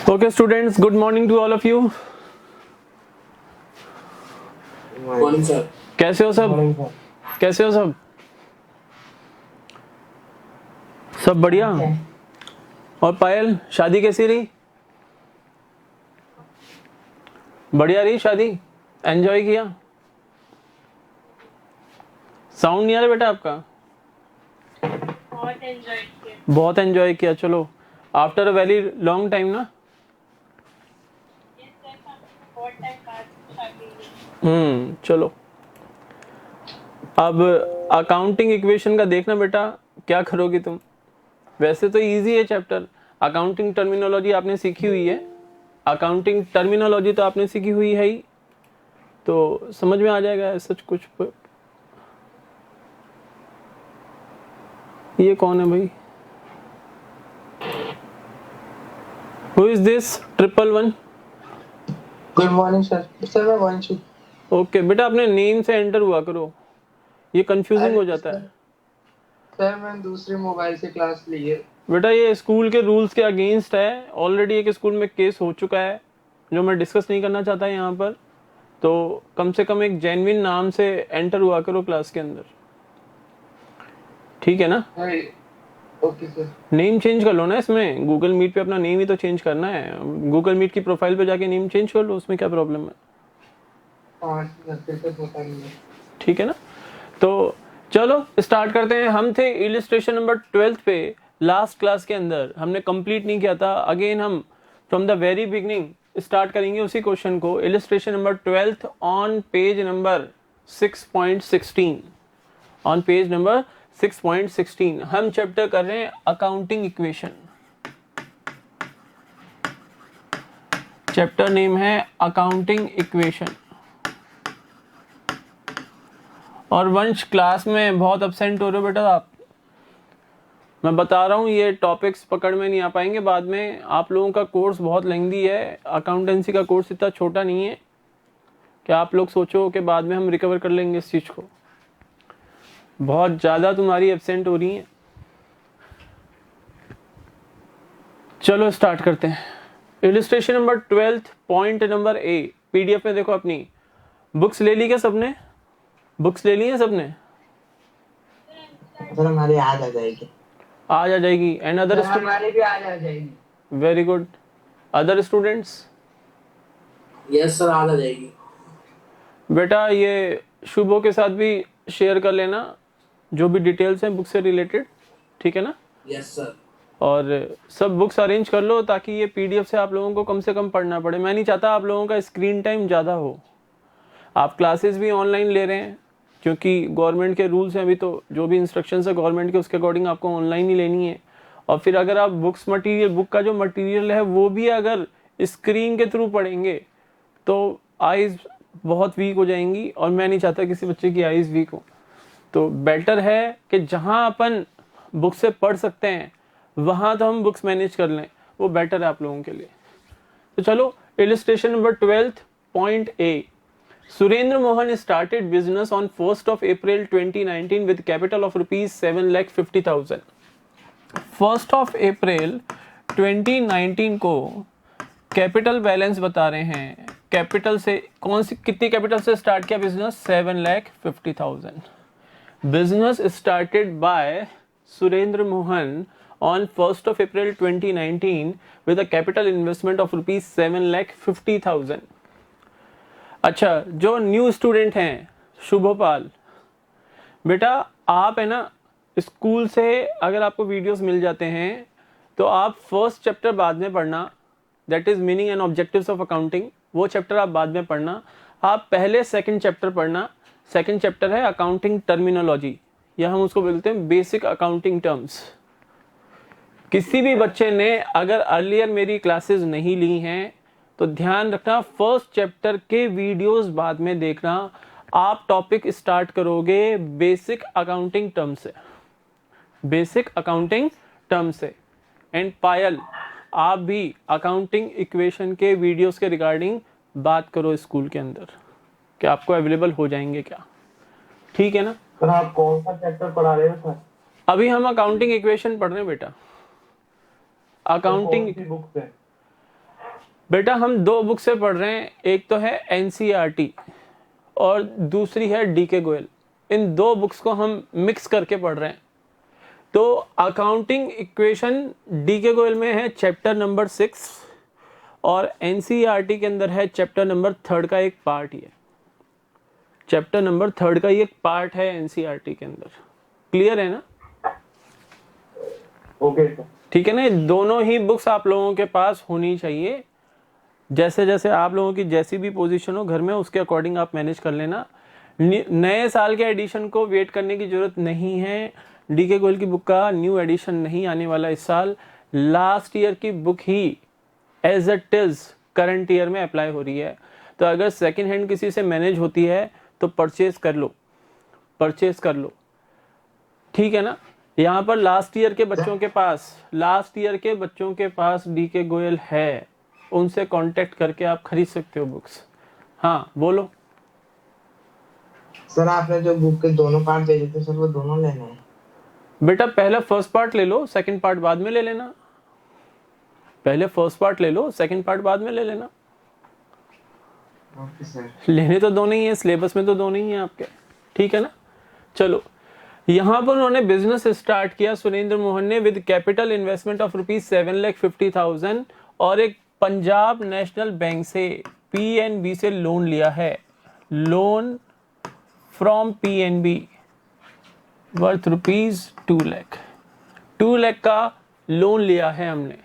Okay, students, good morning to all of you. Morning sir. कैसे हो सब? कैसे हो सब? सब बढ़िया? और पायल, शादी कैसी रही? बढ़िया रही शादी? एंजॉय किया? साउंड नहीं आ रहा बेटा आपका? बहुत एंजॉय किया। चलो, after a very long time ना? चलो। अब अकाउंटिंग इक्वेशन का देखना बेटा, क्या करोगी तुम? वैसे तो इजी है चैप्टर। अकाउंटिंग टर्मिनोलॉजी आपने सीखी हुई है, अकाउंटिंग टर्मिनोलॉजी तो आपने सीखी हुई है ही, तो समझ में आ जाएगा सच कुछ। ये कौन है भाई? Who is this 111? Good morning sir. Sir मैं वंशु। ओके बेटा, अपने नेम से एंटर हुआ करो, ये कंफ्यूजिंग हो जाता है। सर मैं दूसरे मोबाइल से क्लास ली है। बेटा ये स्कूल के रूल्स के अगेंस्ट है। ऑलरेडी एक स्कूल में केस हो चुका है जो मैं डिस्कस नहीं करना चाहता यहाँ पर। तो कम से कम एक जेन्युइन नाम से एंटर हुआ करो क्लास के अंदर, ठीक है ना? Okay sir. नेम चेंज कर लो ना इसमें, गूगल मीट पे अपना नेम ही तो चेंज करना है। गूगल मीट की प्रोफाइल पे जाके नेम चेंज कर लो, उसमें क्या प्रॉब्लम है? ठीक है ना? तो चलो स्टार्ट करते हैं। हम थे इलिस्ट्रेशन नंबर 12 पे। लास्ट क्लास के अंदर हमने कंप्लीट नहीं किया था। अगेन हम from the very beginning start करेंगे उसी क्वेश्चन को। Illustration number 12 on page number 6.16। On page number 6.16 हम चैप्टर कर रहे हैं अकाउंटिंग इक्वेशन। चैप्टर नेम है अकाउंटिंग इक्वेशन। और वंश, क्लास में बहुत अब्सेंट हो रहे हो बेटा आप। मैं बता रहा हूँ ये टॉपिक्स पकड़ में नहीं आ पाएंगे बाद में। आप लोगों का कोर्स बहुत लेंदी है, अकाउंटेंसी का कोर्स इतना छोटा नहीं है कि आप लोग सोचो कि बाद में हम रिकवर कर लेंगे इस चीज़ को। बहुत ज़्यादा तुम्हारी एब्सेंट हो रही हैं। चलो स्टार्ट करते हैं। Illustration number 12 point number A. PDF में देखो अपनी बुक्स ले ली क्या सबने? बुक्स ले ली है सबने? सर हमारी आज आ जाएगी। आज आ जाएगी। एंड अदर हमारी भी आज आ जाएगी। Very good. Other students? Yes sir, आज आ जाएगी। बेटा ये शुभो के साथ भी शेयर कर लेना जो भी डिटेल्स हैं बुक से रिलेटेड, ठीक है ना? Yes sir. और सब बुक्स अरेंज कर लो ताकि ये पीडीएफ से आप लोगों को कम से कम पढ़ना पड़े। मैं नहीं चाहता आप लोगों का स्क्रीन टाइम ज़्यादा हो। आप क्लासेस भी ऑनलाइन ले रहे हैं क्योंकि गवर्नमेंट के रूल्स हैं अभी, तो जो भी इंस्ट्रक्शंस है गवर्नमेंट के उसके अकॉर्डिंग आपको ऑनलाइन ही लेनी है। और फिर अगर आप बुक का जो मटेरियल है वो भी अगर स्क्रीन के थ्रू पढ़ेंगे तो आईज बहुत वीक हो जाएंगी, और मैं नहीं चाहता किसी बच्चे की आईज वीक हो। तो बेटर है कि जहां अपन बुक से पढ़ सकते हैं वहां तो हम बुक्स मैनेज कर लें, वो बेटर है आप लोगों के लिए। तो चलो illustration number 12 point A. Surendra Mohan started business on 1st of April 2019 with capital of rupees 7,50,000। 1st of April 2019 को कैपिटल बैलेंस बता रहे हैं। कैपिटल से कौन सी कितनी कैपिटल से स्टार्ट किया business? 7,50,000। Business started by Surendra Mohan on 1st of April 2019 with a capital investment of rupees 7,50,000। अच्छा, जो न्यू स्टूडेंट हैं शुभोपाल, बेटा आप है ना स्कूल से अगर आपको वीडियोस मिल जाते हैं तो आप फर्स्ट चैप्टर बाद में पढ़ना, that is meaning and objectives of accounting. वो चैप्टर आप बाद में पढ़ना। आप पहले सेकंड चैप्टर पढ़ना। सेकंड चैप्टर है अकाउंटिंग टर्मिनोलॉजी, या हम उसको बोलते हैं बेसिक अकाउंटिंग टर्म्स। किसी भी बच्चे ने अगर अर्लियर मेरी क्लासेस नहीं ली हैं तो ध्यान रखना, फर्स्ट चैप्टर के वीडियोस बाद में देखना। आप टॉपिक स्टार्ट करोगे बेसिक अकाउंटिंग टर्म से, बेसिक अकाउंटिंग टर्म से। एंड पायल, आप भी अकाउंटिंग इक्वेशन के वीडियोस के रिगार्डिंग बात करो स्कूल के अंदर कि आपको अवेलेबल हो जाएंगे क्या, ठीक है ना? सर आप कौन सा चैप्टर पढ़ा रहे हो सर? अभी हम अकाउंटिंग इक्वेशन पढ़ रहे हैं बेटा। अकाउंटिंग बुक से? बेटा हम दो बुक से पढ़ रहे हैं, एक तो है एनसीईआरटी और दूसरी है डीके गोयल। इन दो बुक्स को हम मिक्स करके पढ़ रहे हैं। तो अकाउंटिंग इक्वेशन डीके गोयल में है चैप्टर नंबर 6 और एनसीईआरटी के अंदर है चैप्टर नंबर 3 का एक पार्ट। ये चैप्टर नंबर 3 का ये एक पार्ट है एनसीईआरटी के अंदर। क्लियर है ना? ओके ठीक है ना? दोनों ही बुक्स आप लोगों के पास होनी चाहिए। जैसे जैसे आप लोगों की जैसी भी पोजीशन हो घर में, उसके अकॉर्डिंग आप मैनेज कर लेना। नए साल के एडिशन को वेट करने की जरूरत नहीं है। डीके गोयल की बुक का न्यू एडिशन नहीं आने वाला इस साल। लास्ट ईयर की बुक ही as it is current year में अप्लाई हो रही है। तो अगर सेकेंड हैंड किसी से मैनेज होती है तो परचेज कर लो, परचेज कर लो। ठीक है ना? यहाँ पर लास्ट ईयर के बच्चों के पास डीके गोयल है, उनसे कांटेक्ट करके आप खरीद सकते हो बुक्स। हाँ बोलो। सर, आपने जो बुक के दोनों पार्ट दे दिए थे सर, वो दोनों लेने हैं? बेटा पहले फर्स्ट पार्ट ले लो, सेकंड पार्ट बाद में ले लेना। पहले फर्स्ट पार्ट ले लो, सेकंड पार्ट बाद में ले लेना। Okay sir. लेने तो दोनों ही है, सिलेबस में तो दोनों ही है आपके। ठीक है ना? चलो, यहाँ पर उन्होंने बिजनेस स्टार्ट किया सुरेंद्र मोहन ने विद कैपिटल इन्वेस्टमेंट ऑफ ₹7,50,000 और एक पंजाब नेशनल बैंक से पीएनबी से लोन लिया है। Loan from PNB worth ₹2 lakh. 2 lakh का लोन लिया है हमने।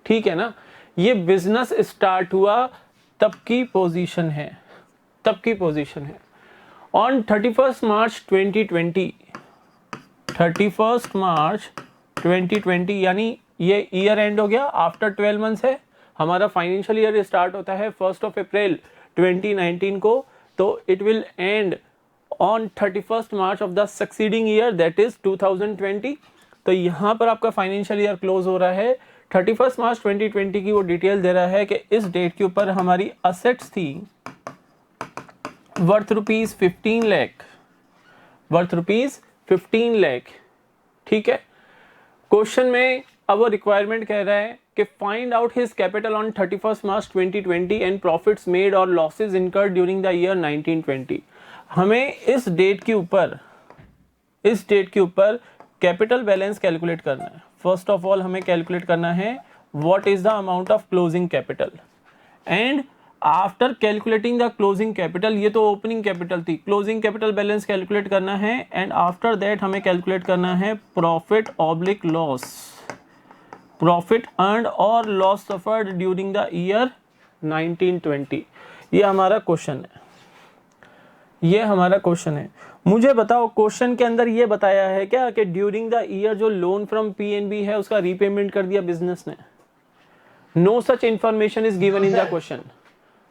ठीक है ना? ये बिजनेस स्टार्ट हुआ तब की पोजीशन है, तब की पोजीशन है। ऑन 31 मार्च 2020 यानी ये ईयर एंड हो गया, आफ्टर 12 मंथ्स है। हमारा फाइनेंशियल ईयर स्टार्ट होता है 1 अप्रैल 2019 को, तो it will and on 31 March of the succeeding year, that is 2020। तो यहाँ पर आपका फाइनेंशियल ईयर क्लोज हो रहा है। 31 मार्च 2020 की वो डिटेल दे रहा है कि इस डेट के ऊपर हमारी असेट्स थी वर्थ ₹15 लाख, वर्थ ₹15 लाख। ठीक है? क्वेश्चन में अब वो रिक्वायरमेंट कह रहा है कि find out his capital on 31 March 2020 and profits made और losses incurred during the year 1920। हमें इस डेट के ऊपर कैपिटल बैलेंस कैलकुलेट करना है। फर्स्ट ऑफ ऑल हमें कैलकुलेट करना है what is the amount of closing capital, and after calculating the closing capital, ये तो ओपनिंग कैपिटल थी, क्लोजिंग कैपिटल बैलेंस कैलकुलेट करना है। एंड आफ्टर दैट हमें कैलकुलेट करना है profit oblique loss, profit earned और loss suffered during the year 1920। ये हमारा क्वेश्चन है, ये हमारा क्वेश्चन है। मुझे बताओ क्वेश्चन के अंदर ये बताया है क्या कि ड्यूरिंग द ईयर जो लोन फ्रॉम पीएनबी है उसका रीपेमेंट कर दिया बिजनेस ने? No such information is given in the question.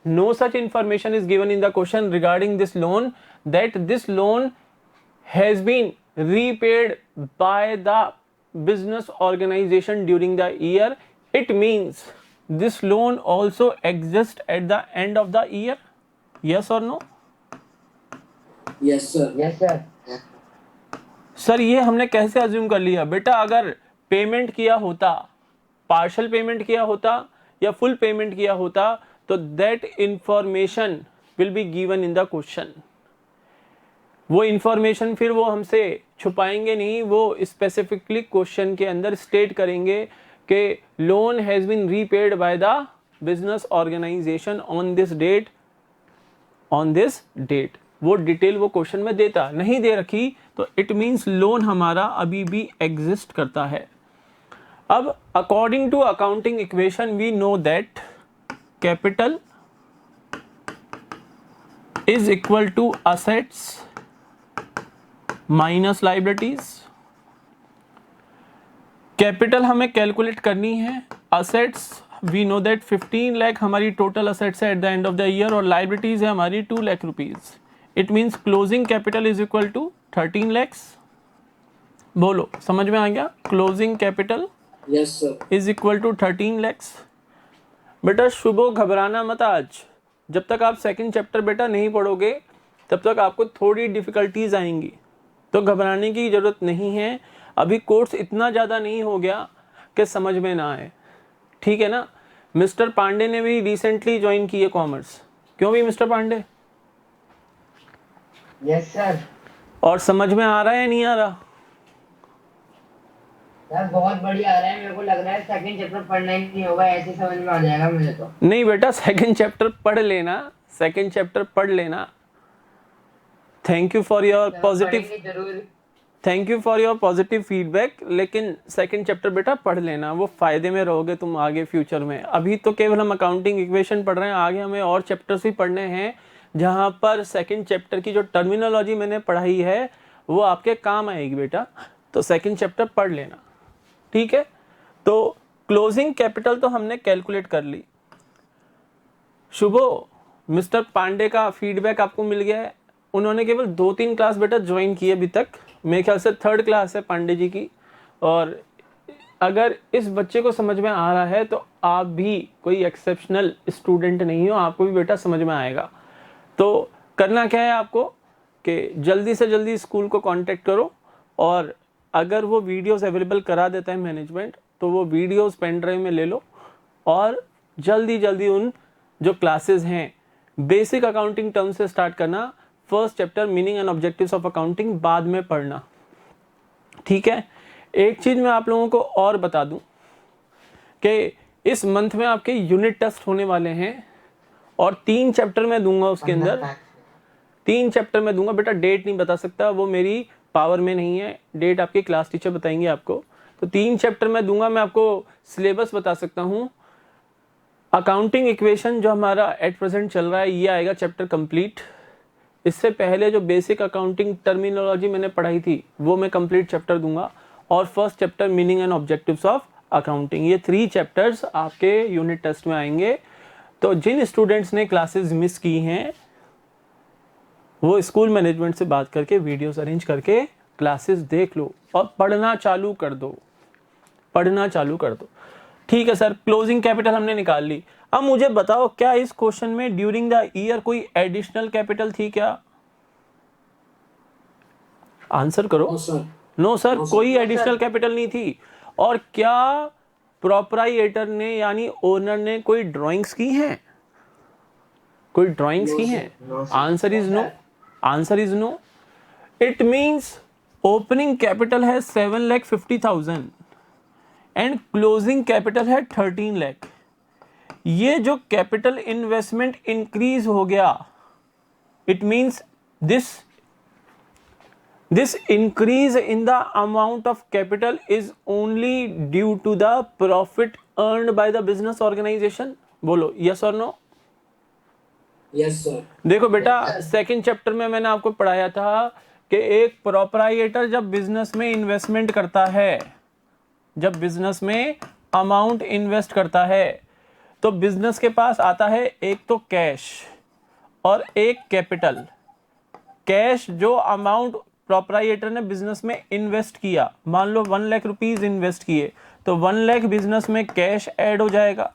No such information is given in the question regarding this loan, that this loan has been repaid by the business organization during the year. It means this loan also exists at the end of the year. Yes or no? Yes sir. Yes sir. Sir ये हमने कैसे assume कर लिया? बेटा अगर payment किया होता, partial payment किया होता या फुल पेमेंट किया होता, तो that information will be given in the question. वो इंफॉर्मेशन फिर वो हमसे छुपाएंगे नहीं, वो स्पेसिफिकली क्वेश्चन के अंदर स्टेट करेंगे कि loan has been repaid by the business organisation on this date, on this date. वो डिटेल वो क्वेश्चन में देता, नहीं दे रखी तो इट मीन्स लोन हमारा अभी भी एग्जिस्ट करता है। अब according to accounting equation we know that capital is equal to assets minus liabilities। Capital हमें कैलकुलेट करनी है, assets we know that 15 lakh हमारी टोटल असेट्स है at the end of the year, और लाइबिलिटीज है हमारी 2 lakh rupees. It means closing capital is equal to 13 lakhs. बोलो समझ में आ गया? Closing capital yes sir is equal to 13 lakhs. बेटा शुभो घबराना मत आज, जब तक आप सेकंड चैप्टर बेटा नहीं पढ़ोगे तब तक आपको थोड़ी डिफिकल्टीज आएंगी, तो घबराने की जरूरत नहीं है। अभी कोर्स इतना ज़्यादा नहीं हो गया कि समझ में ना आए, ठीक है ना? मिस्टर पांडे ने भी रिसेंटली ज्वाइन की है कॉमर्स। क्यों भी मिस्टर पांडे? Yes sir. और समझ में आ रहा है या नहीं आ रहा? सर बहुत बढ़िया आ रहा है, मेरे को लग रहा है सेकंड चैप्टर पढ़ना ही नहीं होगा, ऐसे समझ में आ जाएगा मुझे तो। नहीं बेटा, सेकंड चैप्टर पढ़ लेना, सेकंड चैप्टर पढ़ लेना। Thank you for your positive, पढ़ेंगे जरूर। Thank you for your positive feedback. लेकिन सेकंड चैप्टर बेटा पढ़ लेना, वो फायदे में रहोगे तुम आगे फ्यूचर में। अभी तो केवल हम अकाउंटिंग इक्वेशन पढ़ रहे हैं, आगे हमें और चैप्टर्स भी पढ़ने हैं जहां पर सेकंड चैप्टर की जो टर्मिनोलॉजी मैंने पढ़ाई है वो आपके काम आएगी बेटा। तो सेकंड चैप्टर पढ़ लेना, ठीक है। तो क्लोजिंग कैपिटल तो हमने कैलकुलेट कर ली। शुभो, मिस्टर पांडे का फीडबैक आपको मिल गया है। उन्होंने केवल 2-3 क्लास बेटा ज्वाइन की अभी तक, मेरे ख्याल से 3rd क्लास है पांडे जी की। और अगर इस बच्चे को समझ में आ रहा है तो आप भी कोई एक्सेप्शनल स्टूडेंट नहीं हो, आपको भी बेटा समझ में आएगा। तो करना क्या है आपको कि जल्दी से जल्दी स्कूल को कांटेक्ट करो, और अगर वो वीडियोस अवेलेबल करा देता है मैनेजमेंट तो वो वीडियोस पेन ड्राइव में ले लो, और जल्दी जल्दी उन जो क्लासेस हैं बेसिक अकाउंटिंग टर्म से स्टार्ट करना। First chapter meaning and objectives of accounting बाद में पढ़ना, ठीक है। एक चीज मैं आप लोगों को और बता दूं कि इस मंथ में आपके यूनिट टेस्ट होने वाले हैं, और 3 चैप्टर मैं दूंगा उसके अंदर, 3 चैप्टर मैं दूंगा बेटा। डेट नहीं बता सकता, वो मेरी पावर में नहीं है, डेट आपके क्लास टीचर बताएंगे आपको। तो 3 चैप्टर मैं दूंगा, मैं आपको सिलेबस बता सकता हूँ। अकाउंटिंग इक्वेशन जो हमारा एट प्रेजेंट चल रहा है ये आएगा चैप्टर कंप्लीट। इससे पहले जो बेसिक अकाउंटिंग टर्मिनोलॉजी मैंने पढ़ाई थी वो मैं कंप्लीट चैप्टर दूंगा, और first chapter meaning and objectives of accounting. ये 3 चैप्टर्स आपके यूनिट टेस्ट में आएंगे। तो जिन स्टूडेंट्स ने क्लासेस मिस की हैं वो स्कूल मैनेजमेंट से बात करके वीडियोस अरेंज करके क्लासेस देख लो और पढ़ना चालू कर दो, पढ़ना चालू कर दो, ठीक है सर। क्लोजिंग कैपिटल हमने निकाल ली। अब मुझे बताओ, क्या इस क्वेश्चन में ड्यूरिंग द ईयर कोई एडिशनल कैपिटल थी क्या? आंसर करो। नो सर, कोई एडिशनल कैपिटल नहीं थी। और क्या प्रोप्राइएटर ने यानी ओनर ने कोई ड्राइंग्स की हैं? कोई ड्राइंग्स की हैं? Answer is no, answer is no. It means opening capital है 7,50,000 एंड क्लोजिंग कैपिटल है 13 लाख। ये जो कैपिटल इन्वेस्टमेंट इंक्रीज हो गया, it means this increase in the amount of capital is only due to the profit earned by the business organization. बोलो yes or no? Yes sir. देखो बेटा, second chapter में मैंने आपको पढ़ाया था कि एक प्रोप्राइएटर जब बिजनेस में इन्वेस्टमेंट करता है, जब बिजनेस में अमाउंट इन्वेस्ट करता है तो बिजनेस के पास आता है एक तो कैश और एक कैपिटल। कैश जो अमाउंट प्रोप्राइएटर ने बिजनेस में इन्वेस्ट किया, मान लो 1 लाख रुपीज इन्वेस्ट किए, तो 1 लाख बिजनेस में कैश ऐड हो जाएगा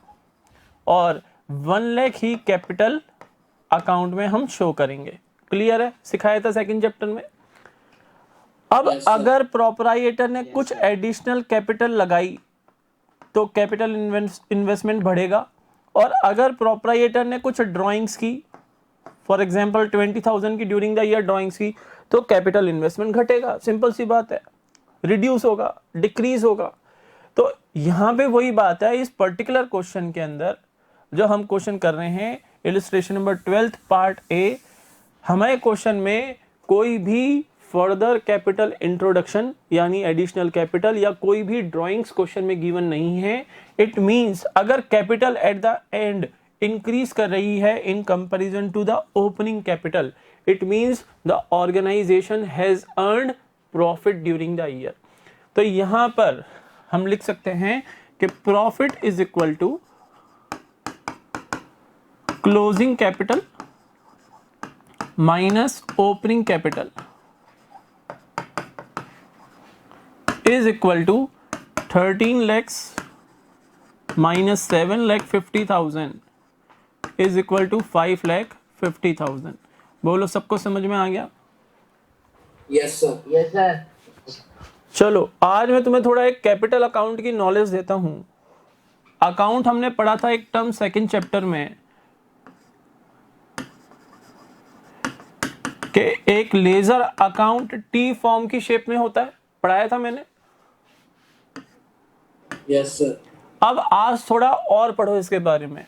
और 1 लाख ही कैपिटल अकाउंट में हम शो करेंगे। क्लियर है? सिखाया था सेकंड चैप्टर में। अब अगर प्रोप्राइएटर ने कुछ एडिशनल कैपिटल लगाई तो कैपिटल इन्वेस्टमेंट बढ़ेगा, और अगर प्रोप्राइएटर ने कुछ ड्राइंग्स की, फॉर एग्जांपल 20,000 की ड्यूरिंग द ईयर ड्राइंग्स की, तो कैपिटल इन्वेस्टमेंट घटेगा। सिंपल सी बात है, रिड्यूस होगा, डिक्रीज होगा। तो यहां पे वही बात है, इस पर्टिकुलर क्वेश्चन के अंदर जो हम क्वेश्चन कर रहे हैं, इलस्ट्रेशन नंबर 12 पार्ट ए, हमें क्वेश्चन में कोई भी फर्दर कैपिटल इंट्रोडक्शन यानी एडिशनल कैपिटल या कोई भी ड्राइंग्स क्वेश्चन में गिवन नहीं है। इट मींस अगर capital at the end increase कर रही है in comparison to the opening capital, it means the organisation has earned profit during the year. तो यहां पर हम लिख सकते हैं कि profit is equal to closing capital minus opening capital is equal to 13 lakhs minus 7,50,000 is equal to 5,50,000। बोलो, सबको समझ में आ गया? Yes sir. Yes sir. चलो, आज मैं तुम्हें थोड़ा एक कैपिटल अकाउंट की नॉलेज देता हूं। अकाउंट हमने पढ़ा था एक टर्म सेकंड चैप्टर में कि एक लेजर अकाउंट टी फॉर्म की शेप में होता है, पढ़ाया था मैंने। Yes sir. अब आज थोड़ा और पढ़ो इसके बारे में।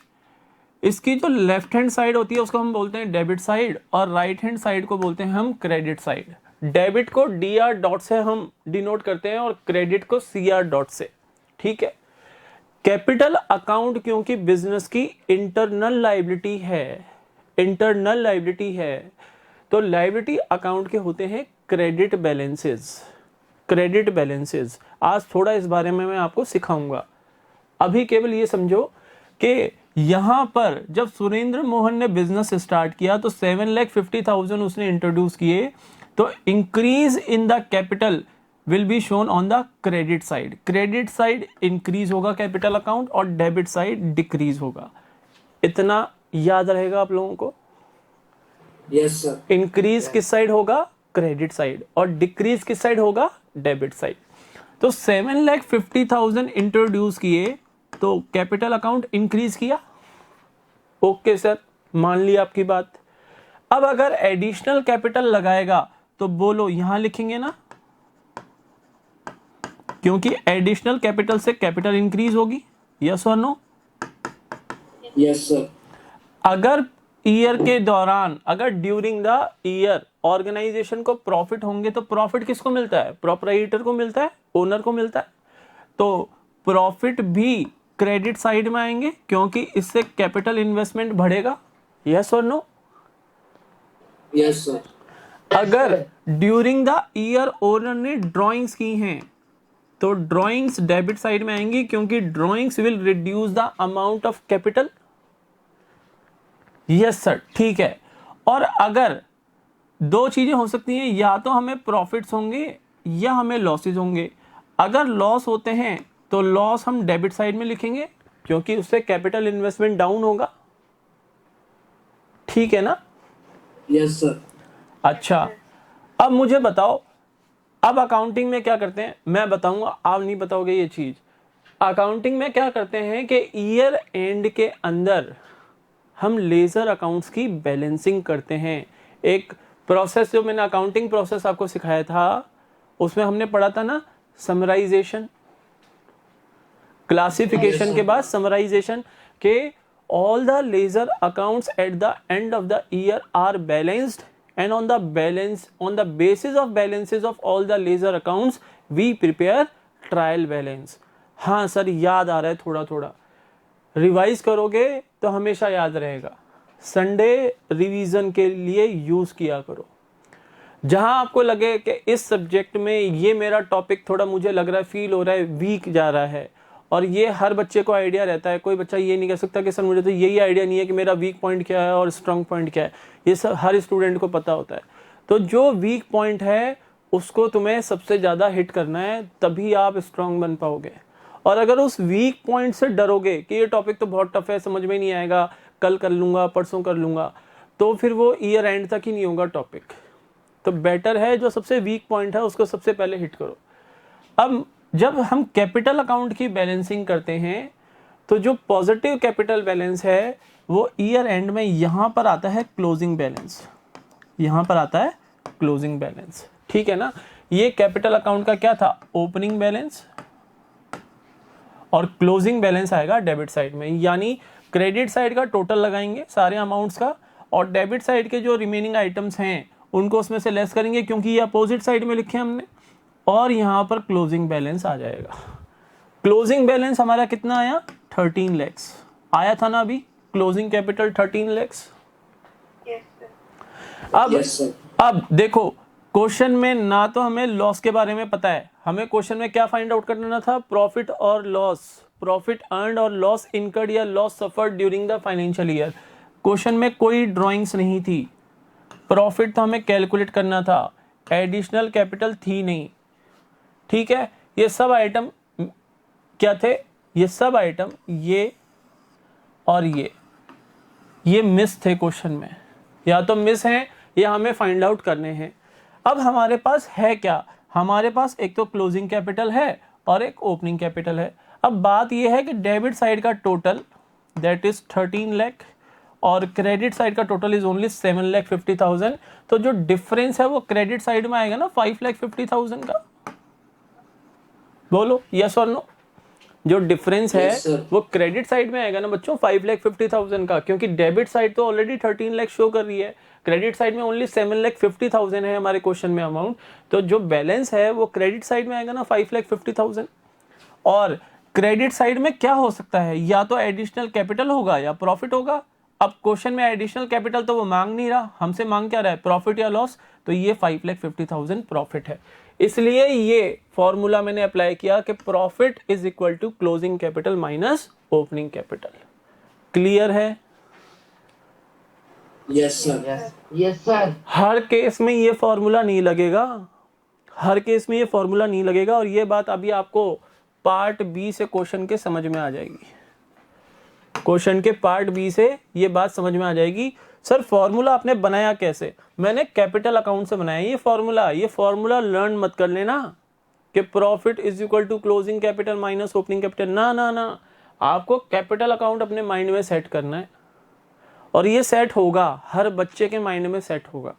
इसकी जो लेफ्ट हैंड साइड होती है उसको हम बोलते हैं डेबिट साइड और राइट हैंड साइड को बोलते हैं हम क्रेडिट साइड। डेबिट को DR डॉट से हम डिनोट करते हैं और क्रेडिट को CR डॉट से, ठीक है। कैपिटल अकाउंट क्योंकि बिजनेस की इंटरनल लायबिलिटी है, इंटरनल लायबिलिटी है, तो लायबिलिटी अकाउंट के होते हैं क्रेडिट बैलेंसेस, क्रेडिट बैलेंसेस। आज थोड़ा इस बारे में मैं आपको सिखाऊंगा। अभी केवल ये समझो कि यहां पर जब सुरेंद्र मोहन ने बिजनेस स्टार्ट किया तो 7,50,000 उसने इंट्रोड्यूस किए, तो increase in the capital will be shown on the credit side. Credit side increase होगा कैपिटल अकाउंट और डेबिट साइड डिक्रीज होगा। इतना याद रहेगा आप लोगों को? Yes sir. इंक्रीज किस साइड होगा? क्रेडिट साइड, और डिक्रीज किस साइड होगा? Debit side. तो 7,50,000 इंट्रोड्यूस किए तो कैपिटल अकाउंट इंक्रीज किया। ओके सर, मान ली आपकी बात। अब अगर एडिशनल कैपिटल लगाएगा तो बोलो यहां लिखेंगे ना, क्योंकि एडिशनल कैपिटल से कैपिटल इंक्रीज होगी। यस और नो? Yes sir. अगर ईयर के दौरान, अगर ड्यूरिंग द ईयर ऑर्गेनाइजेशन को प्रॉफिट होंगे तो प्रॉफिट किसको मिलता है? प्रोप्राइटर को मिलता है, ओनर को मिलता है। तो प्रॉफिट भी क्रेडिट साइड में आएंगे क्योंकि इससे कैपिटल इन्वेस्टमेंट बढ़ेगा। यस और नो? Yes sir. अगर ड्यूरिंग द ईयर ओनर ने ड्राइंग्स की हैं तो ड्राइंग्स डेबिट साइड में आएंगी क्योंकि drawings will reduce the amount of capital. Yes sir, ठीक है। और अगर दो चीजें हो सकती हैं, या तो हमें प्रॉफिट्स होंगे या हमें लॉसेज होंगे। अगर लॉस होते हैं तो लॉस हम डेबिट साइड में लिखेंगे क्योंकि उससे कैपिटल इन्वेस्टमेंट डाउन होगा, ठीक है ना? Yes sir. अच्छा, अब मुझे बताओ, अब अकाउंटिंग में क्या करते हैं मैं बताऊंगा, आप नहीं बताओगे ये चीज। अकाउंटिंग में क्या करते हैं कि ईयर एंड के अंदर हम लेजर अकाउंट्स की बैलेंसिंग करते हैं। एक प्रोसेस जो मैंने अकाउंटिंग प्रोसेस आपको सिखाया था उसमें हमने पढ़ा था ना, समराइजेशन, क्लासिफिकेशन के बाद समराइजेशन, के all the ledger accounts at the end of the year are balanced and on the basis of balances of all the ledger accounts we prepare trial balance। हाँ सर, याद आ रहा है थोड़ा थोड़ा, revise करोगे तो हमेशा याद रहेगा। संडे रिवीजन के लिए यूज किया करो। जहां आपको लगे कि इस सब्जेक्ट में ये मेरा टॉपिक थोड़ा मुझे लग रहा है, फील हो रहा है वीक जा रहा है, और ये हर बच्चे को आइडिया रहता है, कोई बच्चा ये नहीं कह सकता कि सर मुझे तो यही आइडिया नहीं है कि मेरा वीक पॉइंट क्या है और स्ट्रांग पॉइंट क्या है। ये सब हर स्टूडेंट को पता होता है। तो जो वीक पॉइंट है उसको तुम्हें सबसे ज़्यादा हिट करना है, तभी आप स्ट्रांग बन पाओगे। और अगर उस वीक पॉइंट से डरोगे कि ये टॉपिक तो बहुत टफ है, समझ में नहीं आएगा, कल कर लूँगा, परसों कर लूँगा, तो फिर वो ईयर एंड तक ही नहीं होगा टॉपिक। तो बेटर है जो सबसे वीक पॉइंट है उसको सबसे पहले हिट करो। अब जब हम कैपिटल अकाउंट की बैलेंसिंग करते हैं तो जो पॉजिटिव कैपिटल बैलेंस है वो ईयर एंड में यहाँ पर आता है क्लोजिंग बैलेंस, यहाँ पर आता है क्लोजिंग बैलेंस, ठीक है ना? ये कैपिटल अकाउंट का क्या था? ओपनिंग बैलेंस, और क्लोजिंग बैलेंस आएगा डेबिट साइड में। यानी क्रेडिट साइड का टोटल लगाएंगे सारे अमाउंट्स का, और डेबिट साइड के जो रिमेनिंग आइटम्स हैं उनको उसमें से लेस करेंगे क्योंकि ये अपोजिट साइड में लिखे हमने, और यहाँ पर क्लोजिंग बैलेंस आ जाएगा। क्लोजिंग बैलेंस हमारा कितना आया? 13 lakhs आया था ना अभी, क्लोजिंग कैपिटल 13 lakhs। अब देखो, क्वेश्चन में ना तो हमें लॉस के बारे में पता है, हमें क्वेश्चन में क्या फाइंड आउट करना था? प्रॉफिट और लॉस, प्रॉफिट अर्न्ड और लॉस इनकर्ड या loss suffered during the financial year. Question में कोई ड्राइंग्स नहीं थी, प्रॉफिट तो हमें कैलकुलेट करना था, एडिशनल कैपिटल थी नहीं, ठीक है? ये सब आइटम क्या थे? ये सब आइटम ये और ये मिस थे क्वेश्चन में, या तो मिस हैं या हमें फाइंड आउट करने हैं। अब हमारे पास है क्या? हमारे पास एक तो क्लोजिंग कैपिटल है और एक ओपनिंग कैपिटल है। अब बात ये है कि डेबिट साइड का टोटल दैट इज 13 लाख और क्रेडिट साइड का टोटल इज ओनली 7,50,000, तो जो डिफरेंस है वो क्रेडिट साइड में आएगा ना 5,50,000 का। बोलो यस और नो। जो डिफरेंस है Yes, sir. वो क्रेडिट साइड में आएगा ना बच्चों 5,50,000 का, क्योंकि डेबिट साइड तो ऑलरेडी 13 लाख शो कर रही है, क्रेडिट साइड में ओनली 7,50,000 है हमारे क्वेश्चन में अमाउंट, तो जो बैलेंस है वो क्रेडिट साइड में आएगा ना 5,50,000। और क्रेडिट साइड में क्या हो सकता है, या तो एडिशनल कैपिटल होगा या प्रॉफिट होगा। अब क्वेश्चन में एडिशनल कैपिटल तो वो मांग नहीं रहा, हमसे मांग क्या रहा है, प्रॉफिट या लॉस, तो ये 5,50,000 प्रॉफिट है। इसलिए ये फॉर्मूला मैंने अप्लाई किया कि profit is equal to closing capital minus opening capital. Clear है? Yes sir. Yes sir. हर केस में ये फॉर्मूला नहीं लगेगा, हर केस में ये फॉर्मूला नहीं लगेगा, और ये बात अभी आपको पार्ट बी से क्वेश्चन के समझ में आ जाएगी। क्वेश्चन के पार्ट बी से ये बात समझ में आ जाएगी। सर फॉर्मूला आपने बनाया कैसे? मैंने कैपिटल अकाउंट से बनाया ये फॉर्मूला लर्न मत कर लेना कि profit is equal to closing capital minus opening capital, ना ना ना, आपको कैपिटल अकाउंट अपने माइंड में सेट करना है, और ये सेट होगा, हर बच्चे के माइंड में सेट होगा,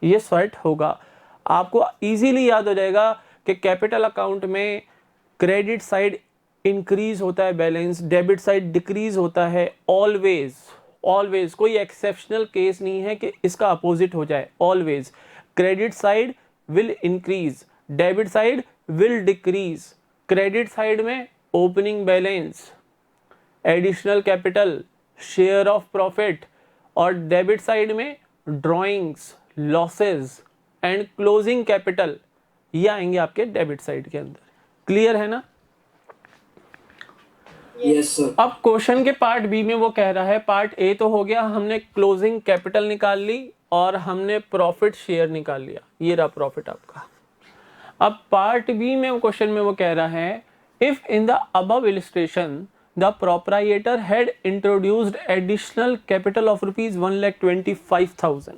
ये सेट होगा। आपको इजीली याद हो जाएगा कि कैपिटल अकाउंट में क्रेडिट साइड इंक्रीज होता है बैलेंस, डेबिट साइड डिक्रीज होता है, ऑलवेज ऑलवेज, कोई एक्सेप्शनल केस नहीं है कि इसका अपोजिट हो जाए। Always credit side will increase, debit side will decrease. Credit side में opening balance, additional capital, share of profit, और डेबिट साइड में drawings, losses and closing capital, ये आएंगे आपके डेबिट साइड के अंदर। क्लियर है ना? Yes sir. अब क्वेश्चन के पार्ट बी में वो कह रहा है, पार्ट ए तो हो गया, हमने क्लोजिंग कैपिटल निकाल ली और हमने प्रॉफिट शेयर निकाल लिया, ये रहा प्रॉफिट आपका। अब पार्ट बी में क्वेश्चन में वो कह रहा है, if in the above illustration the proprietor had introduced additional capital of rupees 1,25,000।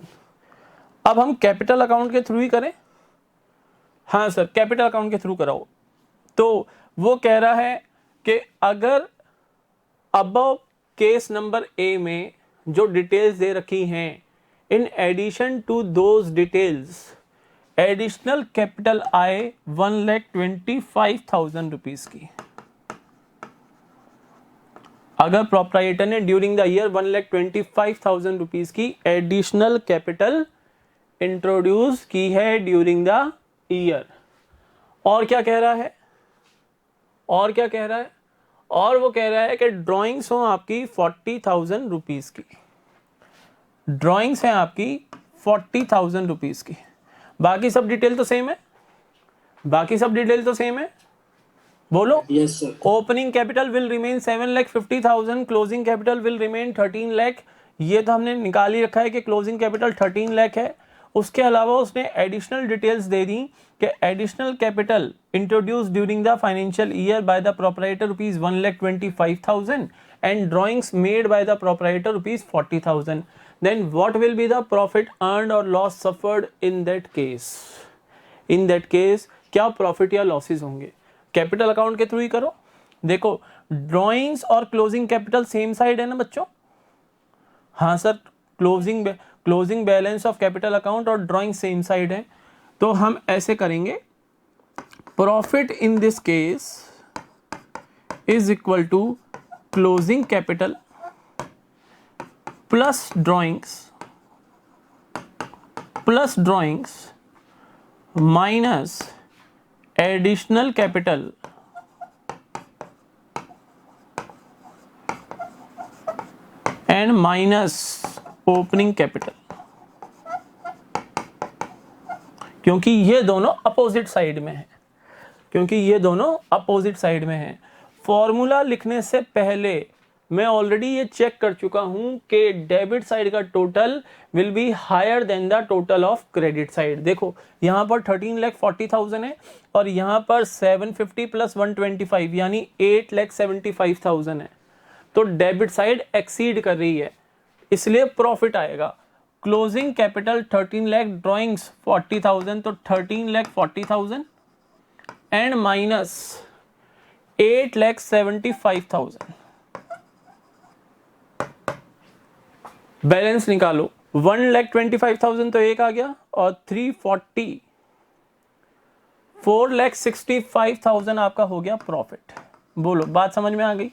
अब हम कैपिटल अकाउंट के थ्रू ही करें? हाँ सर कैपिटल अकाउंट के थ्रू कराओ। तो वो कह रहा है कि अगर अबव केस नंबर ए में जो डिटेल्स दे रखी हैं, in addition to those details additional capital आए 1,25,000 रुपीज की। अगर प्रोप्राइटर ने ड्यूरिंग द ईयर 1,25,000 रुपीज की एडिशनल कैपिटल इंट्रोड्यूस की है ड्यूरिंग द ईयर, और क्या कह रहा है, और क्या कह रहा है, और वो कह रहा है कि ड्राइंग्स हो आपकी 40,000 रुपीज की, ड्राइंग्स हैं आपकी 40,000 रुपीज की। बाकी सब डिटेल तो सेम है, बाकी सब डिटेल तो सेम है, बोलो। Yes sir. Opening capital will remain 7,50,000, closing capital will remain 13 lakh. ये तो हमने निकाल ही रखा है कि क्लोजिंग कैपिटल 13 लाख है। उसके अलावा उसने एडिशनल डिटेल्स दे दी कि additional capital introduced during the financial year by the proprietor rupees 1,25,000 and drawings made by the proprietor rupees 40,000। Then what will be the profit earned और loss suffered in that case? In that case क्या profit या losses होंगे? Capital account के through ही करो। देखो drawings और closing capital same side है ना बच्चों? हाँ सर, closing balance of capital account और ड्राइंग सेम साइड है, तो हम ऐसे करेंगे, profit in this case is equal to closing capital plus drawings minus additional capital and minus opening capital, क्योंकि ये दोनों अपोजिट साइड में है, क्योंकि ये दोनों अपोजिट साइड में है। फॉर्मूला लिखने से पहले मैं ऑलरेडी ये चेक कर चुका हूं कि डेबिट साइड का total will be higher than the total of credit side. देखो यहां पर 13,40,000 है और यहां पर 750 प्लस 125 यानी 8,75,000 है, तो डेबिट साइड एक्सीड कर रही है, इसलिए प्रॉफिट आएगा। क्लोजिंग कैपिटल 13 लाख, ड्राइंग्स 40,000, तो 13,40,000 एंड माइनस 8,75,000। बैलेंस निकालो, 1,25,000 तो एक आ गया और 340, 4,65,000 आपका हो गया प्रॉफिट। बोलो बात समझ में आ गई?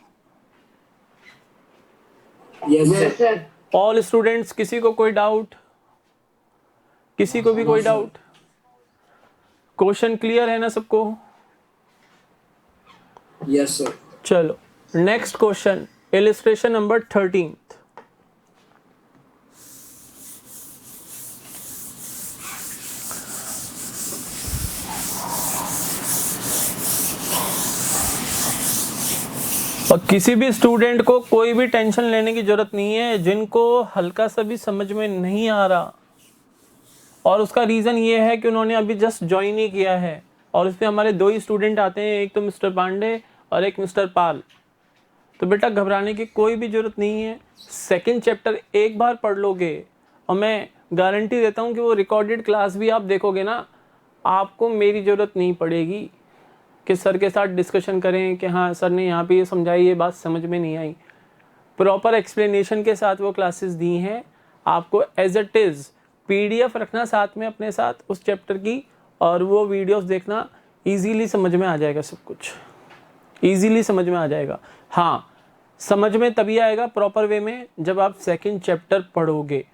Yes yes sir. Sir. All students, किसी को कोई डाउट? किसी को भी कोई No, sir. Doubt? Question clear है ना सबको? Yes sir. चलो नेक्स्ट क्वेश्चन, इलिस्ट्रेशन नंबर 13। और किसी भी स्टूडेंट को कोई भी टेंशन लेने की जरूरत नहीं है जिनको हल्का सा भी समझ में नहीं आ रहा, और उसका रीज़न ये है कि उन्होंने अभी जस्ट ज्वाइन ही किया है और उसमें हमारे 2 ही स्टूडेंट आते हैं, एक तो मिस्टर पांडे और एक मिस्टर पाल। तो बेटा घबराने की कोई भी ज़रूरत नहीं है। सेकंड चैप्टर एक बार पढ़ लोगे और मैं गारंटी देता हूँ कि वो रिकॉर्डेड क्लास भी आप देखोगे ना, आपको मेरी ज़रूरत नहीं पड़ेगी कि सर के साथ डिस्कशन करें कि हाँ सर ने यहाँ पे ये समझाई, ये बात समझ में नहीं आई। प्रॉपर एक्सप्लेनेशन के साथ वो क्लासेस दी हैं। आपको एज इट इज़ PDF रखना साथ में अपने साथ उस चैप्टर की, और वो वीडियोस देखना, इजीली समझ में आ जाएगा सब कुछ, इजीली समझ में आ जाएगा। हाँ, समझ में तभी आएगा प्रॉपर वे में जब आप सेकंड चैप्टर पढ़ोगे,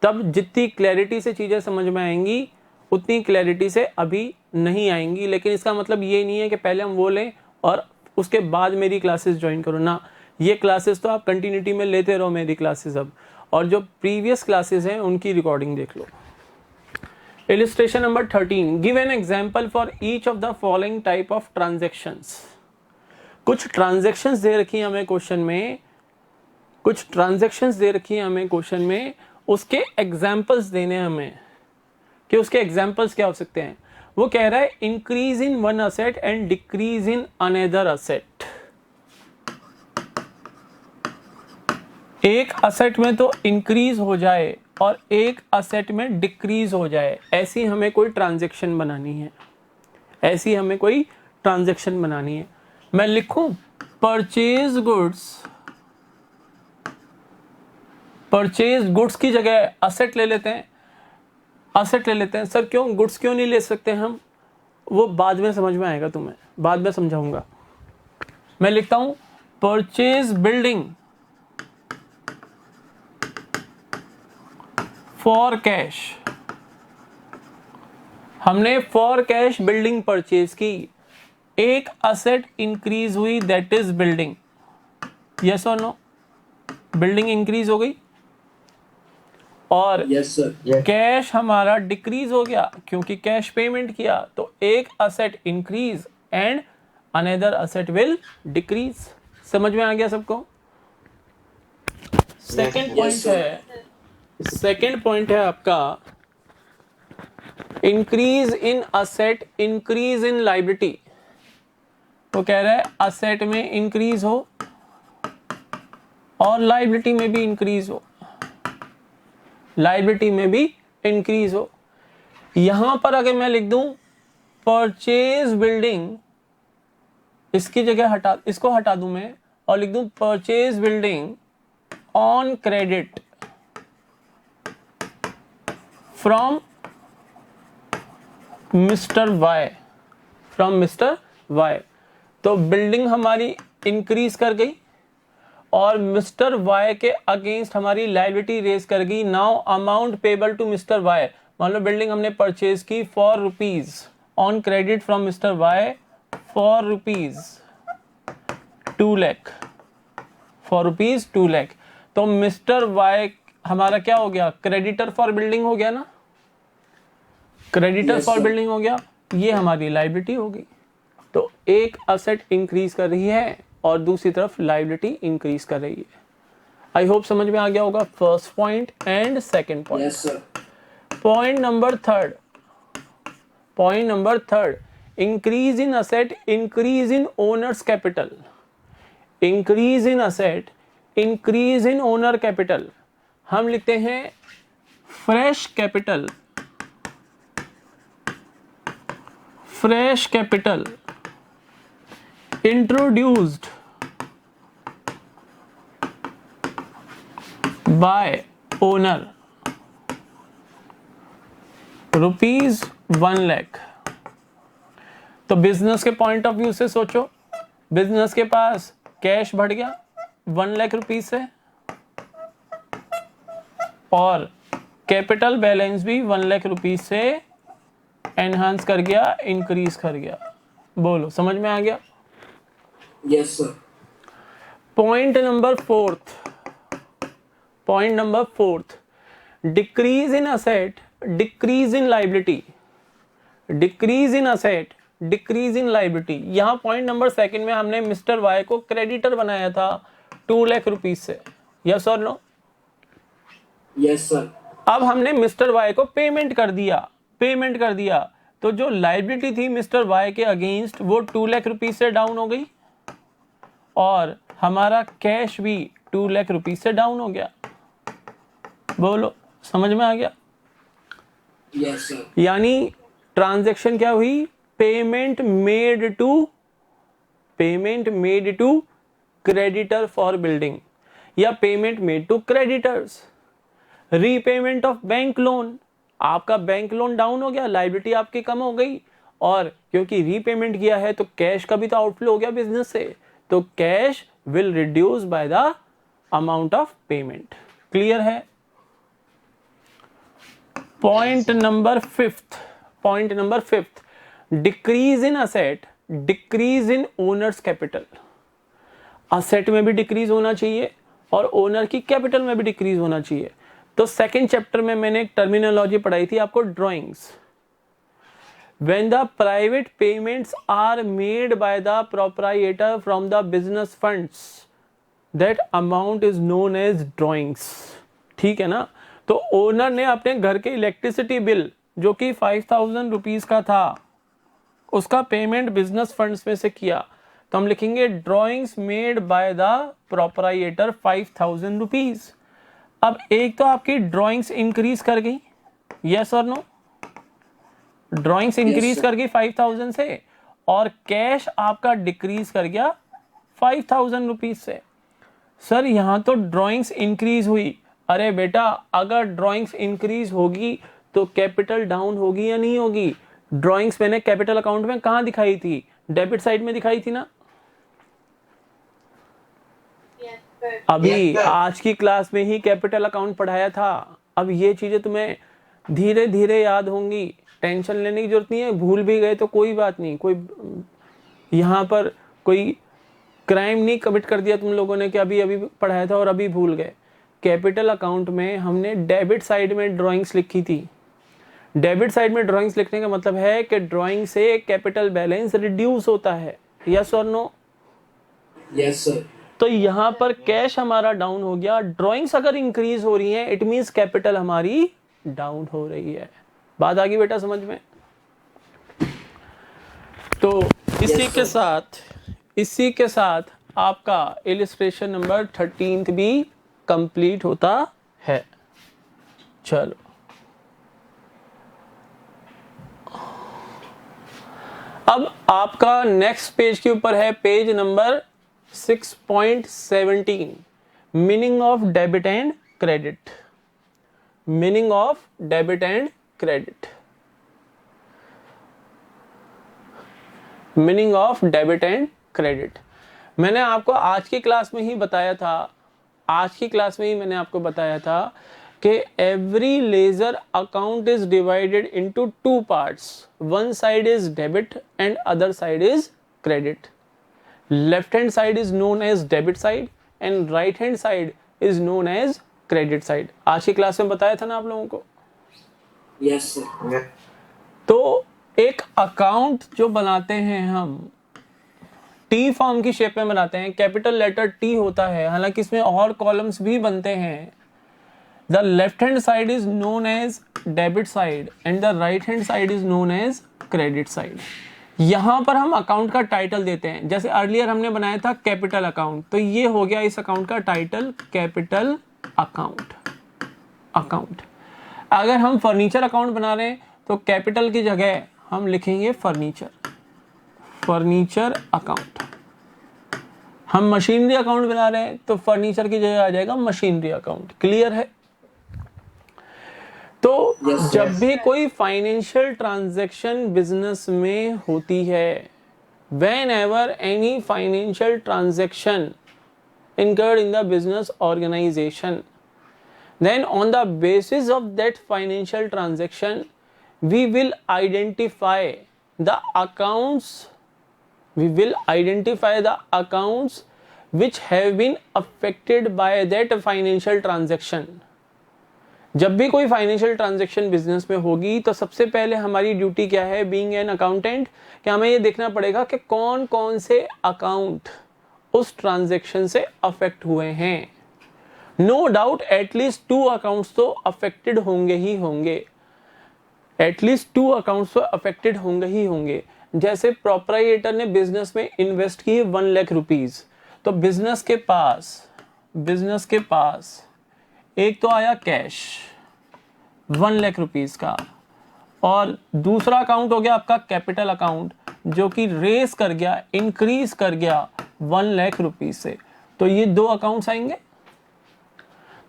तब जितनी क्लैरिटी से चीज़ें समझ में आएंगी उतनी क्लैरिटी से अभी नहीं आएंगी। लेकिन इसका मतलब ये नहीं है कि पहले हम वो लें और उसके बाद मेरी क्लासेस ज्वाइन करो ना। ये क्लासेस तो आप कंटिन्यूटी में लेते रहो मेरी क्लासेस अब, और जो प्रीवियस क्लासेस हैं उनकी रिकॉर्डिंग देख लो। Illustration number 13, give an example for each of the following type of transactions. कुछ ट्रांजैक्शंस दे रखी हैं हमें क्वेश्चन में, कुछ ट्रांजैक्शंस दे रखी हैं हमें क्वेश्चन में, उसके एग्जांपल्स देने हैं हमें कि उसके एग्जांपल्स क्या हो सकते हैं। वो कह रहा है increase in one asset and decrease in another asset. एक असेट में तो इंक्रीज हो जाए और एक असेट में डिक्रीज हो जाए, ऐसी हमें कोई ट्रांजैक्शन बनानी है, ऐसी हमें कोई ट्रांजैक्शन बनानी है। मैं लिखूं परचेज गुड्स, परचेज गुड्स की जगह असेट ले लेते हैं, असेट ले लेते हैं। सर क्यों गुड्स क्यों नहीं ले सकते हम? वो बाद में समझ में आएगा, तुम्हें बाद में समझाऊंगा। मैं लिखता हूं परचेज बिल्डिंग फॉर कैश। हमने फॉर कैश बिल्डिंग परचेज की, एक असेट इंक्रीज हुई, दैट इज बिल्डिंग। यस और नो? बिल्डिंग इंक्रीज हो गई और यस सर। कैश हमारा डिक्रीज हो गया क्योंकि कैश पेमेंट किया, तो एक asset increase and another asset will decrease. समझ में आ गया सबको? Second point sir. है, सेकंड पॉइंट है आपका increase in asset, increase in liability. वो कह रहा है असेट में इंक्रीज हो और लायबिलिटी में भी इंक्रीज हो, लायबिलिटी में भी इंक्रीज हो। यहां पर अगर मैं लिख दूं परचेज बिल्डिंग, इसकी जगह इसको हटा दूं मैं और लिख दूं purchase building on credit from mister Y, from mister Y, तो बिल्डिंग हमारी इंक्रीज कर गई और मिस्टर वाई के अगेंस्ट हमारी लायबिलिटी रेज कर गई। Now amount payable to mister Y, मान लो बिल्डिंग हमने परचेज की for rupees on credit from mister Y for rupees 2 lakh, for rupees 2 lakh. तो मिस्टर वाई हमारा क्या हो गया? क्रेडिटर फॉर बिल्डिंग हो गया ना, creditor Yes, for sir. Building हो गया, ये हमारी लायबिलिटी हो गई। तो एक असेट इंक्रीज कर रही है और दूसरी तरफ लायबिलिटी इंक्रीज कर रही है। आई होप समझ में आ गया होगा first point and second point. Yes sir. Point number third, point number third, increase in asset, increase in owners capital, increase in asset, increase in owner capital. हम लिखते हैं fresh capital, fresh capital introduced by owner ₹1 lakh. तो business के point of view से सोचो, business के पास cash बढ़ गया 1 लाख रुपीज से, और कैपिटल बैलेंस भी 1 लाख रुपीज से एनहांस कर गया, इंक्रीज कर गया। बोलो समझ में आ गया? Yes, sir. Point number fourth, decrease in asset, decrease in liability, decrease in asset, decrease in liability. यहां पॉइंट नंबर सेकंड में हमने मिस्टर वाई को क्रेडिटर बनाया था 2 लाख रुपीज से, यस और नो? Yes, sir. अब हमने मिस्टर वाई को पेमेंट कर दिया, तो जो लाइबिलिटी थी मिस्टर वाई के अगेंस्ट वो 2 लाख रुपीज से डाउन हो गई, और हमारा कैश भी 2 लाख रुपीज से डाउन हो गया। बोलो समझ में आ गया? Yes, sir. यानी ट्रांजैक्शन क्या हुई? Payment made to creditor for building, या payment made to creditors. Repayment of bank loan, आपका बैंक लोन डाउन हो गया, लायबिलिटी आपकी कम हो गई, और क्योंकि रीपेमेंट किया है तो कैश का भी तो आउटफ्लो हो गया बिजनेस से, तो cash will reduce by the amount of payment. Clear है? Point number fifth, decrease in asset, decrease in owners capital. Asset में भी डिक्रीज होना चाहिए और ओनर की कैपिटल में भी डिक्रीज होना चाहिए। तो सेकंड चैप्टर में मैंने एक टर्मिनोलॉजी पढ़ाई थी आपको, drawings. When the private payments are made by the proprietor from the business funds, that amount is known as drawings। ठीक है ना? तो ओनर ने अपने घर के इलेक्ट्रिसिटी बिल जो कि 5000 रुपीज का था, उसका पेमेंट बिजनेस फंड्स में से किया, तो हम लिखेंगे drawings made by the proprietor 5000 rupees. अब एक तो आपकी ड्रॉइंग्स इंक्रीज कर गई, यस और नो? ड्रॉइंग्स इंक्रीज कर गई 5000 से, और कैश आपका डिक्रीज कर गया 5000 रुपीज से। सर यहां तो ड्रॉइंग्स इंक्रीज हुई। अरे बेटा, अगर ड्रॉइंग्स इंक्रीज होगी तो कैपिटल डाउन होगी या नहीं होगी? ड्रॉइंग्स मैंने कैपिटल अकाउंट में कहां दिखाई थी? डेबिट साइड में दिखाई थी ना? अभी आज की क्लास में ही कैपिटल अकाउंट पढ़ाया था। अब ये चीजें तुम्हें धीरे धीरे याद होंगी, टेंशन लेने की जरूरत नहीं है। भूल भी गए तो कोई बात नहीं, कोई यहाँ पर कोई क्राइम नहीं कमिट कर दिया तुम लोगों ने कि अभी अभी पढ़ाया था और अभी भूल गए। कैपिटल अकाउंट में हमने डेबिट साइड में ड्राइंग्स लिखी थी। डेबिट साइड में ड्राइंग्स लिखने का मतलब है कि ड्राइंग से कैपिटल बैलेंस रिड्यूस होता है, यस और नो? Yes sir. तो यहाँ पर कैश हमारा डाउन हो गया, ड्राइंग्स अगर इंक्रीज हो रही हैं इट मींस कैपिटल हमारी डाउन हो रही है। बात आ गई बेटा समझ में? तो इसी के साथ आपका इलिस्ट्रेशन नंबर 13 भी कंप्लीट होता है। चलो अब आपका नेक्स्ट पेज के ऊपर है page number 6.17, meaning of debit and credit. Meaning of debit and credit. Meaning of debit and credit मैंने आपको आज की क्लास में ही बताया था कि every ledger account is divided into two parts, one side is debit and other side is credit. Left hand side is known as debit side and right hand side is known as credit side. आज की class में बताया था ना आप लोगों को? Yes sir. तो एक अकाउंट जो बनाते हैं हम टी फॉर्म की शेप में बनाते हैं, कैपिटल लेटर टी होता है, हालांकि इसमें और कॉलम्स भी बनते हैं। The left hand side is known as debit side and the right hand side is known as credit side. यहां पर हम अकाउंट का टाइटल देते हैं। जैसे अर्लियर हमने बनाया था कैपिटल अकाउंट, तो ये हो गया इस अकाउंट का टाइटल कैपिटल अकाउंट। अगर हम फर्नीचर अकाउंट बना रहे हैं तो कैपिटल की जगह हम लिखेंगे फर्नीचर अकाउंट। हम मशीनरी अकाउंट बना रहे हैं तो फर्नीचर की जगह आ जाएगा मशीनरी अकाउंट। क्लियर है? तो Yes, sir. जब भी कोई फाइनेंशियल ट्रांजैक्शन बिजनेस में होती है, whenever any financial transaction incurred in the business organization, then on the basis of that financial transaction we will identify the accounts which have been affected by that financial transaction। जब भी कोई financial transaction business में होगी तो सबसे पहले हमारी duty क्या है, बीइंग एन अकाउंटेंट, कि हमें ये देखना पड़ेगा कि कौन कौन से अकाउंट उस ट्रांजैक्शन से अफेक्ट हुए हैं। नो डाउट एटलीस्ट 2 अकाउंट्स तो अफेक्टेड होंगे ही होंगे, एटलीस्ट 2 अकाउंट्स तो अफेक्टेड होंगे ही होंगे। जैसे प्रोप्राइटर ने बिजनेस में इन्वेस्ट किए 1 लाख रुपीज, तो बिजनेस के पास एक तो आया कैश 1 लाख रुपीज का, और दूसरा अकाउंट हो गया आपका कैपिटल अकाउंट जो कि रेस कर गया, इंक्रीज कर गया 1 लाख रुपीज से। तो ये 2 अकाउंट्स आएंगे।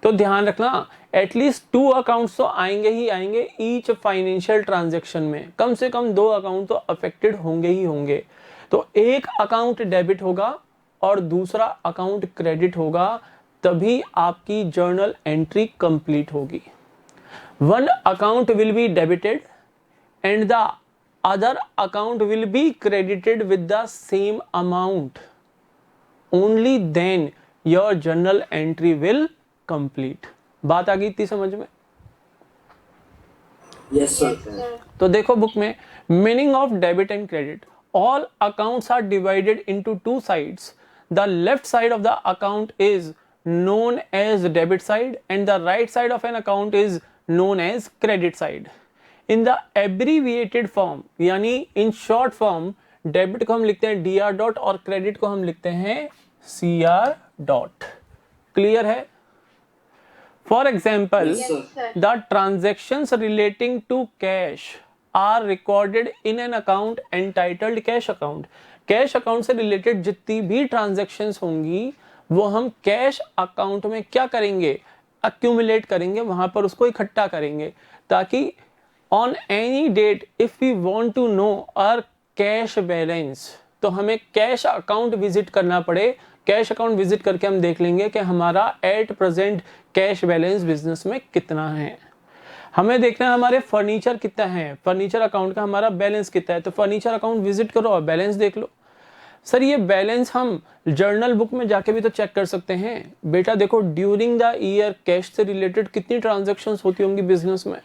तो ध्यान रखना एटलीस्ट 2 अकाउंट्स तो आएंगे ही आएंगे ईच फाइनेंशियल ट्रांजैक्शन में, कम से कम 2 अकाउंट तो अफेक्टेड होंगे ही होंगे। तो एक अकाउंट डेबिट होगा और दूसरा अकाउंट क्रेडिट होगा, तभी आपकी जर्नल एंट्री कंप्लीट होगी। 1 account will be debited and the other account will be credited with the same amount, only then your journal entry will complete. बात आ गई इतनी समझ में? Yes, sir. तो देखो बुक में meaning of debit and credit, all accounts are divided into 2 sides. The left side of the account is known as debit side and the right side of an account is known as credit side। in the abbreviated form यानी in short form, debit को हम लिखते हैं dr dot और credit को हम लिखते हैं cr डॉट। क्लियर है? For example Yes, sir. the transactions relating to cash are recorded in an account entitled cash account। Cash account से रिलेटेड जितनी भी ट्रांजैक्शंस होंगी वो हम कैश अकाउंट में क्या करेंगे, अक्यूमुलेट करेंगे, वहां पर उसको इकट्ठा करेंगे, ताकि on any date if we want to know our cash balance तो हमें कैश अकाउंट विजिट करना पड़े। कैश अकाउंट विजिट करके हम देख लेंगे कि हमारा at present cash balance business में कितना है। हमें देखना है हमारे फर्नीचर कितना है, फर्नीचर अकाउंट का हमारा बैलेंस कितना है, तो फर्नीचर अकाउंट विजिट करो और बैलेंस देख लो। सर ये बैलेंस हम जर्नल बुक में जाके भी तो चेक कर सकते हैं। बेटा देखो ड्यूरिंग द ईयर कैश से रिलेटेड कितनी ट्रांजैक्शंस होती होंगी बिजनेस में।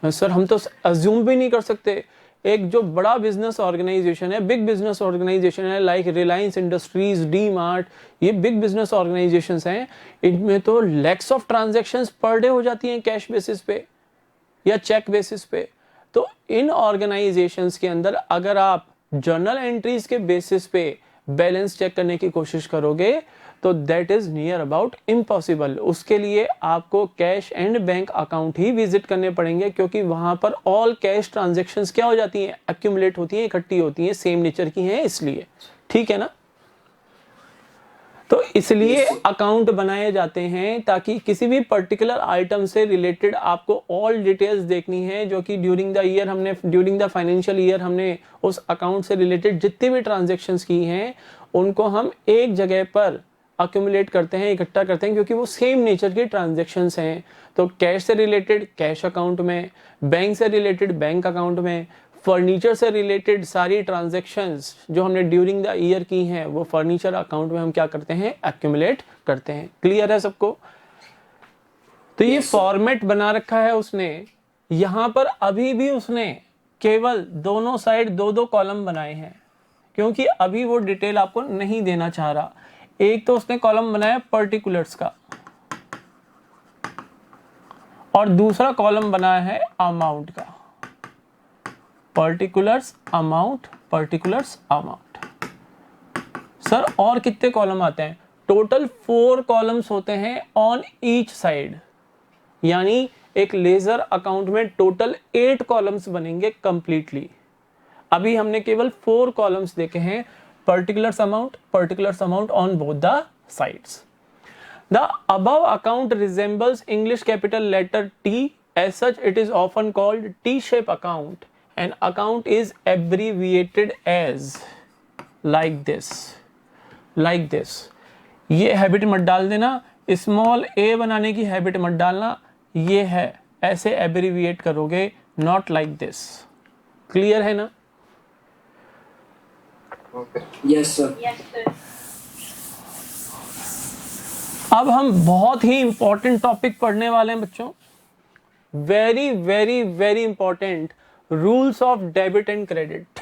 सर हम तो अज्यूम भी नहीं कर सकते। एक जो बड़ा बिजनेस ऑर्गेनाइजेशन है, बिग बिजनेस ऑर्गेनाइजेशन है like Reliance industries, D mart, ये बिग बिजनेस ऑर्गेनाइजेशंस हैं, इनमें तो lakhs of transactions per day हो जाती हैं कैश बेसिस पे या चेक बेसिस पे। तो इन ऑर्गेनाइजेशंस के अंदर अगर आप जर्नल एंट्रीज के बेसिस पे बैलेंस चेक करने की कोशिश करोगे तो that is near about impossible. उसके लिए आपको cash and bank account he visit करने पड़ेंगे, क्योंकि वहां पर ऑल कैश ट्रांजैक्शंस क्या हो जाती हैं, एक्यूमुलेट होती हैं, इकट्ठी होती हैं, सेम नेचर की हैं इसलिए। ठीक है ना? तो इसलिए अकाउंट बनाए जाते हैं ताकि किसी भी पर्टिकुलर आइटम से रिलेटेड आपको ऑल डिटेल्स देखनी है, जो कि ड्यूरिंग द फाइनेंशियल ईयर हमने उस अकाउंट से रिलेटेड जितनी भी ट्रांजैक्शंस की हैं उनको हम एक जगह पर अक्यूमुलेट करते हैं, इकट्ठा करते हैं, क्योंकि वो सेम नेचर की ट्रांजैक्शंस हैं। तो कैश से रिलेटेड कैश अकाउंट में, बैंक से रिलेटेड बैंक अकाउंट में, फर्नीचर से रिलेटेड सारी ट्रांजैक्शंस जो हमने ड्यूरिंग द ईयर की हैं वो फर्नीचर अकाउंट में हम क्या करते हैं, एक्यूमुलेट करते हैं। क्लियर है सबको? तो ये फॉर्मेट बना रखा है उसने। यहां पर अभी भी उसने केवल दोनों साइड 2-2 कॉलम बनाए हैं, क्योंकि अभी वो डिटेल आपको नहीं देना चाह रहा। एक तो उसने कॉलम बनाया पर्टिकुलर्स का और दूसरा कॉलम बनाया है अमाउंट का। Particulars amount, particulars amount. Sir और कितने कॉलम आते हैं? टोटल 4 कॉलम्स होते हैं ऑन ईच साइड, यानी एक लेजर अकाउंट में टोटल 8 कॉलम्स बनेंगे कंप्लीटली। अभी हमने केवल 4 कॉलम्स देखे हैं। particulars amount on both the sides. The above account resembles English capital letter T. As such, it is often called T-shape account. An account is abbreviated as like this. ये habit मत डाल देना, small a बनाने की habit मत डालना, ये है ऐसे एब्रीविएट करोगे, नॉट लाइक दिस. क्लियर है ना? Yes, sir. अब हम बहुत ही इंपॉर्टेंट टॉपिक पढ़ने वाले हैं बच्चों. Very very very important, rules of debit and credit.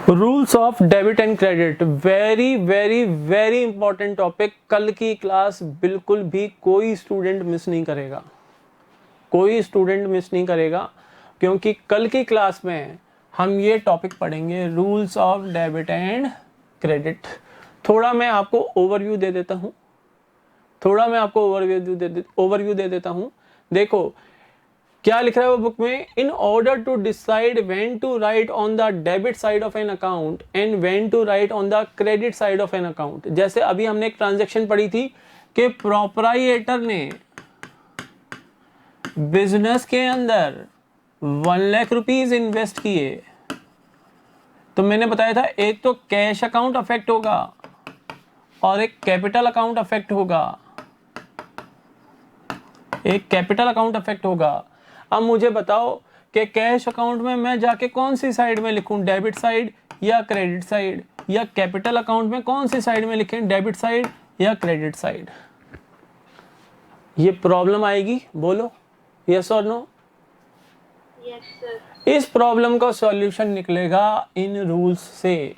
Rules of debit and credit, very very very important topic. कल की क्लास बिल्कुल भी कोई स्टूडेंट मिस नहीं करेगा, क्योंकि कल की क्लास में हम ये टॉपिक पढ़ेंगे, rules of debit and credit. थोड़ा मैं आपको ओवरव्यू दे देता हूँ. देखो क्या लिख रहा है वो बुक में. In order to decide when to write on the debit side of an account and when to write on the credit side of an account. जैसे अभी हमने एक ट्रांजैक्शन पढ़ी थी कि प्रोप्राइएटर ने बिजनेस के अंदर 1 लाख रुपीज इन्वेस्ट किए, तो मैंने बताया था एक तो कैश अकाउंट अफेक्ट होगा और एक कैपिटल अकाउंट अफेक्ट होगा. अब मुझे बताओ कि कैश अकाउंट में मैं जाके कौन सी साइड में लिखूं, डेबिट साइड या क्रेडिट साइड, या कैपिटल अकाउंट में कौन सी साइड में लिखें, डेबिट साइड या क्रेडिट साइड. ये प्रॉब्लम आएगी, बोलो यस और नो. Yes sir. इस प्रॉब्लम का सॉल्यूशन निकलेगा इन रूल्स से,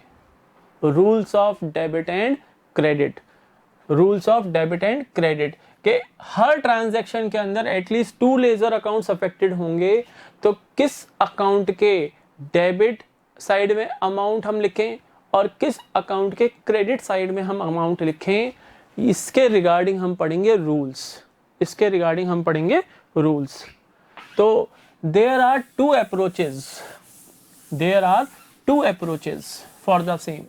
rules of debit and credit. कि हर ट्रांजैक्शन के अंदर एटलीस्ट 2 लेजर अकाउंट्स अफेक्टेड होंगे, तो किस अकाउंट के डेबिट साइड में अमाउंट हम लिखें और किस अकाउंट के क्रेडिट साइड में हम अमाउंट लिखें, इसके रिगार्डिंग हम पढ़ेंगे रूल्स. तो there are two approaches for the same.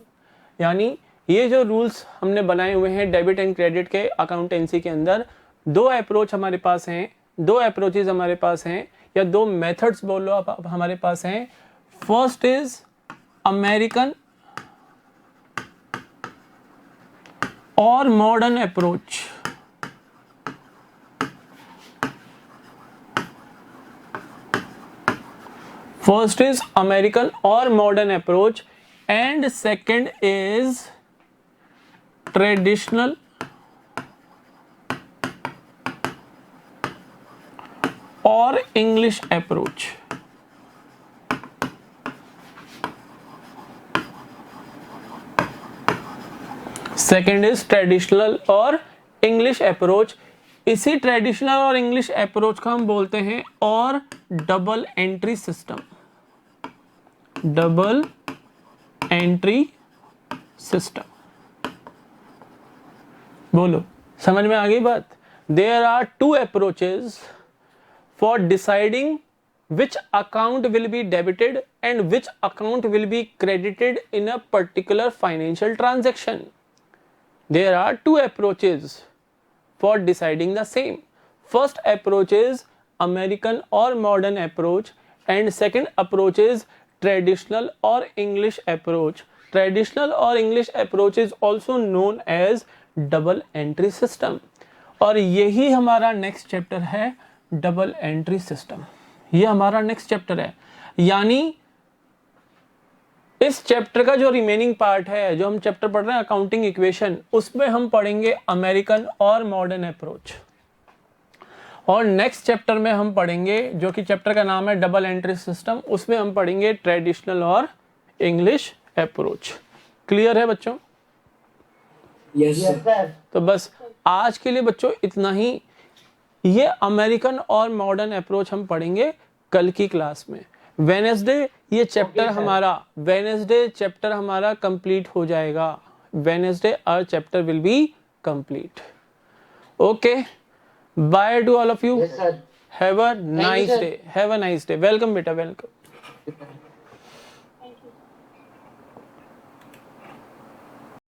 यानी ये जो रूल्स हमने बनाए हुए हैं डेबिट एंड क्रेडिट के अकाउंटेंसी के अंदर, 2 अप्रोचेज हमारे पास हैं या 2 मेथड्स बोलो आप हमारे पास हैं. फर्स्ट इज अमेरिकन और modern approach. And second is traditional और इंग्लिश अप्रोच. इसी ट्रेडिशनल और इंग्लिश अप्रोच को हम बोलते हैं और डबल एंट्री सिस्टम. बोलो समझ में आ गई बात. There are 2 approaches for deciding which account will be debited and which account will be credited in a particular financial transaction. There are 2 approaches for deciding the same. First approach is American or modern approach and second approach is traditional or English approach. Traditional or English approach is also known as double entry system. और यही हमारा next chapter है, double entry system. ये हमारा next chapter है. यानी इस chapter का जो रिमेनिंग पार्ट है, जो हम चैप्टर पढ़ रहे हैं अकाउंटिंग इक्वेशन, उसमें हम पढ़ेंगे अमेरिकन और मॉडर्न अप्रोच. और नेक्स्ट चैप्टर में हम पढ़ेंगे, जो कि चैप्टर का नाम है डबल एंट्री सिस्टम, उसमें हम पढ़ेंगे ट्रेडिशनल और इंग्लिश अप्रोच. क्लियर है बच्चों? Yes, sir. सर. तो बस आज के लिए बच्चों इतना ही. ये अमेरिकन और मॉडर्न अप्रोच हम पढ़ेंगे कल की क्लास में. वेडनेसडे ये चैप्टर हमारा कंप्लीट हो जाएगा. Wednesday our chapter will be complete. Okay, bye to all of you. Yes, sir. Have a you, nice sir. day. Have a nice day. Welcome beta, welcome.